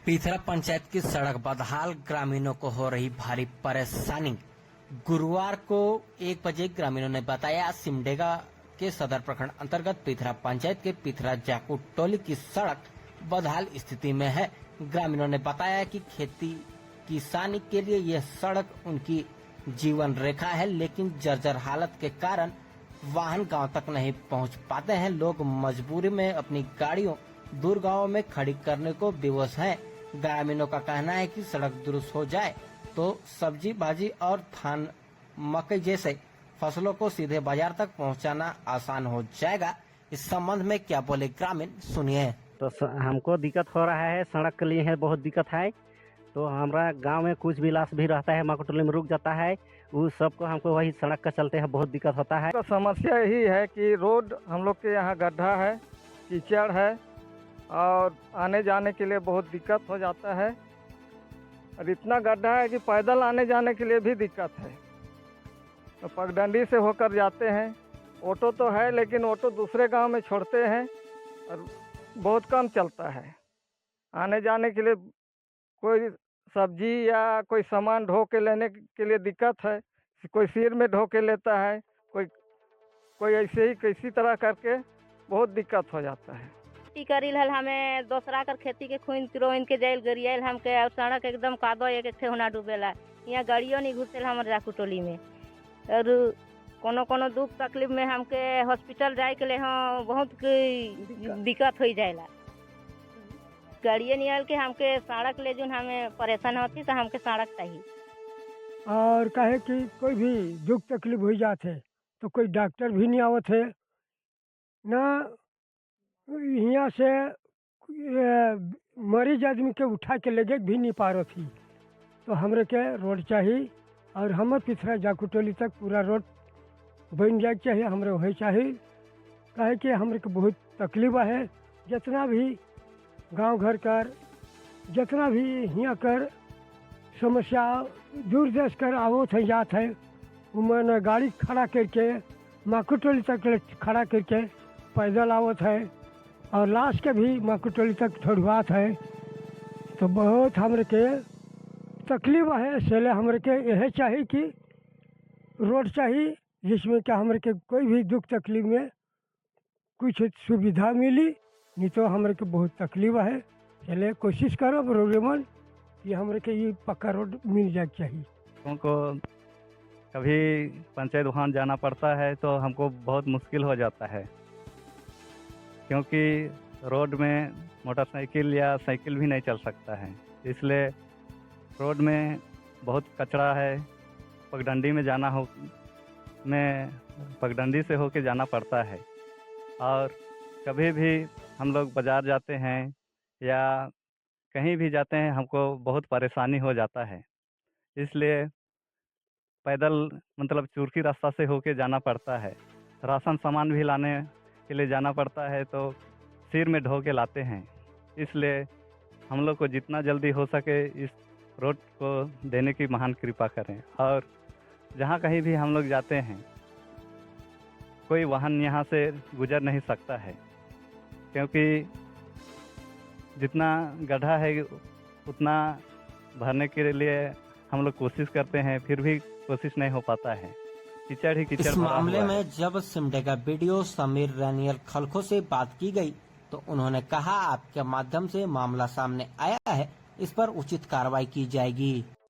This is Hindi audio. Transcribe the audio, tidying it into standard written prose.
पीथरा पंचायत की सड़क बदहाल, ग्रामीणों को हो रही भारी परेशानी। गुरुवार को 1 बजे ग्रामीणों ने बताया सिमडेगा के सदर प्रखंड अंतर्गत पीथरा पंचायत के पीथरा जाकू टोली की सड़क बदहाल स्थिति में है। ग्रामीणों ने बताया कि खेती किसानी के लिए यह सड़क उनकी जीवन रेखा है, लेकिन जर्जर हालत के कारण वाहन गांव तक नहीं पहुंच पाते हैं। लोग मजबूरी में अपनी गाड़ियों दूर गांवों में खड़ी करने को विवश हैं। ग्रामीणों का कहना है कि सड़क दुरुस्त हो जाए तो सब्जी भाजी और धान मकई जैसे फसलों को सीधे बाजार तक पहुंचाना आसान हो जाएगा। इस संबंध में क्या बोले ग्रामीण, सुनिए। तो हमको दिक्कत हो रहा है, सड़क के लिए है बहुत दिक्कत है। तो हमारा गांव में कुछ भी लाश भी रहता है, माकुटोली में रुक जाता है, उस सबको हमको वही सड़क का चलते हैं बहुत दिक्कत होता है। तो समस्या यही है कि रोड हम लोग के यहाँ गड्ढा है, कीचड़ है और आने जाने के लिए बहुत दिक्कत हो जाता है। और इतना गड्ढा है कि पैदल आने जाने के लिए भी दिक्कत है। तो पगडंडी से होकर जाते हैं। ऑटो तो है लेकिन ऑटो दूसरे गांव में छोड़ते हैं और बहुत कम चलता है। आने जाने के लिए कोई सब्जी या कोई सामान ढो के लेने के लिए दिक्कत है। कोई सिर में ढो के लेता है, कोई ऐसे ही किसी तरह करके बहुत दिक्कत हो जाता है। खेती करी हल हमें दोसरा कर खेती के खून तिरोइन के जाइल गरियल हमके और सड़क एकदम कादो एक ठे होना डूबेला। यहाँ गाड़ियों नहीं घुसेल हमारे जाकू टोली में। और कोनो दुख तकलीफ में हमके हॉस्पिटल जाए के लिए हाँ बहुत दिक्कत हो जाएला। गाड़िए निकल के हमके सड़क ले जोन हमें परेशान होती तो हमके सड़क चाहिए। और कहे कि कोई भी दुख तकलीफ हो जाते तो कोई डॉक्टर भी नहीं आवत है ना। यहाँ से मरीज आदमी के उठा के लेके भी नहीं पा रही थी। तो हमरे के रोड चाहिए और हम पीथरा जाकू टोली तक पूरा रोड बन जाए चाहिए। हमरे वही चाहिए। कहे कि हमरे के बहुत तकलीफ है। जितना भी गांव घर कर जितना भी यहाँ कर समस्या दूर देश कर आवत है जात है, उमन गाड़ी खड़ा करके माकुटोली तक खड़ा करके पैदल आवत है और लाश के भी माकुटोली तक छोड़वात है। तो बहुत हमरे के तकलीफ है। इसलिए हमरे के यह चाहिए कि रोड चाहिए जिसमें कि हमरे के कोई भी दुख तकलीफ में कुछ सुविधा मिली, नहीं तो हमरे के बहुत तकलीफ है। चले कोशिश करो रोडमन कि हमरे के ये पक्का रोड मिल जाए चाहिए। हमको कभी पंचायत भवन जाना पड़ता है तो हमको बहुत मुश्किल हो जाता है, क्योंकि रोड में मोटरसाइकिल या साइकिल भी नहीं चल सकता है। इसलिए रोड में बहुत कचरा है। पगडंडी में जाना हो में पगडंडी से होके जाना पड़ता है। और कभी भी हम लोग बाज़ार जाते हैं या कहीं भी जाते हैं हमको बहुत परेशानी हो जाता है। इसलिए पैदल मतलब चूरकी रास्ता से होके जाना पड़ता है। राशन सामान भी लाने के लिए जाना पड़ता है तो सिर में ढो के लाते हैं। इसलिए हम लोग को जितना जल्दी हो सके इस रोड को देने की महान कृपा करें। और जहाँ कहीं भी हम लोग जाते हैं कोई वाहन यहाँ से गुजर नहीं सकता है, क्योंकि जितना गड्ढा है उतना भरने के लिए हम लोग कोशिश करते हैं, फिर भी कोशिश नहीं हो पाता है। कीचड़ ही कीचड़। इस मामले में जब सिमडेगा बीडीओ समीर रैनियल खलखो से बात की गई तो उन्होंने कहा, आपके माध्यम से मामला सामने आया है, इस पर उचित कार्रवाई की जाएगी।